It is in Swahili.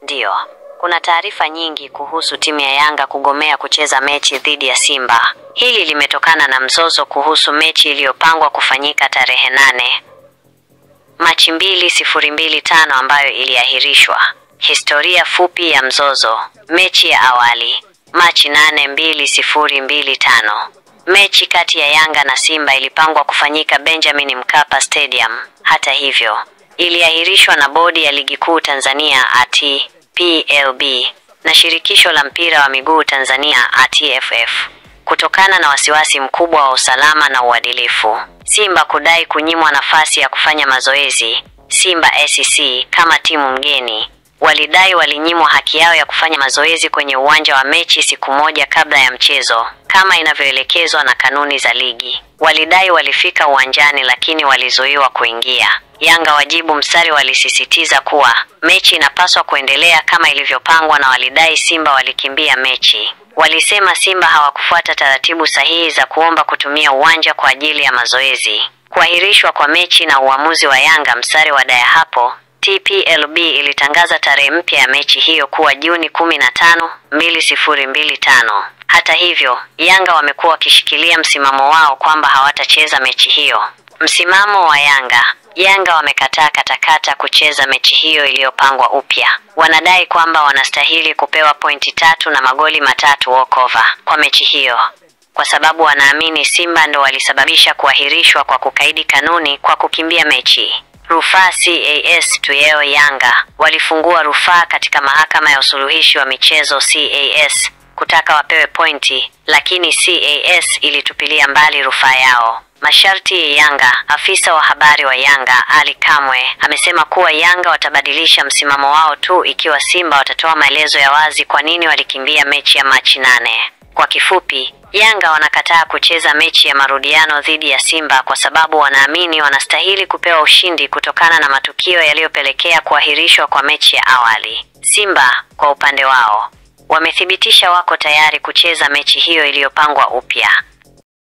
Ndiyo, kuna taarifa nyingi kuhusu timu ya Yanga kugomea kucheza mechi dhidi ya Simba. Hili limetokana na mzozo kuhusu mechi iliyopangwa kufanyika tarehe 8 Machi 2025 ambayo iliahirishwa. Historia fupi ya mzozo. Mechi ya awali, Machi 8, 2025. Mechi kati ya Yanga na Simba ilipangwa kufanyika Benjamin Mkapa Stadium. Hata hivyo, iliahirishwa na Bodi ya Ligi Kuu Tanzania (TPLB) na Shirikisho la Mpira wa Miguu Tanzania (TFF) kutokana na wasiwasi mkubwa wa usalama na uadilifu. Simba kudai kunyimwa nafasi ya kufanya mazoezi. Simba SC kama timu mgeni walidai walinyimwa haki yao ya kufanya mazoezi kwenye uwanja wa mechi siku moja kabla ya mchezo, kama inavyoelekezwa na kanuni za ligi. Walidai walifika uwanjani lakini walizuiwa kuingia. Yanga wajibu mstari walisisitiza kuwa mechi inapaswa kuendelea kama ilivyopangwa na walidai Simba walikimbia mechi. Walisema Simba hawakufuata taratibu sahihi za kuomba kutumia uwanja kwa ajili ya mazoezi. Kuahirishwa kwa mechi na uamuzi wa Yanga mstari wa daya hapo, TPLB ilitangaza tarehe mpya ya mechi hiyo kuwa Juni 15, 2025. Hata hivyo, Yanga wamekuwa wakishikilia msimamo wao kwamba hawatacheza mechi hiyo. Msimamo wa Yanga wamekataa katakata kucheza mechi hiyo iliyopangwa upya. Wanadai kwamba wanastahili kupewa pointi 3 na magoli 3 walkover kwa mechi hiyo, kwa sababu wanaamini Simba ndo walisababisha kuahirishwa kwa kukaidi kanuni kwa kukimbia mechi. Rufaa CAS Tuyeo. Yanga walifungua rufaa katika mahakama ya usuluhishi wa michezo CAS kutaka wapewe pointi, lakini CAS ilitupilia mbali rufaa yao. Masharti ya Yanga. Afisa wa habari wa Yanga Ali Kamwe amesema kuwa Yanga watabadilisha msimamo wao tu ikiwa Simba watatoa maelezo ya wazi kwa nini walikimbia mechi ya Machi 8. Kwa kifupi, Yanga wanakataa kucheza mechi ya marudiano dhidi ya Simba kwa sababu wanaamini wanastahili kupewa ushindi kutokana na matukio yaliyopelekea kuahirishwa kwa mechi ya awali. Simba kwa upande wao wamethibitisha wako tayari kucheza mechi hiyo iliyopangwa upya.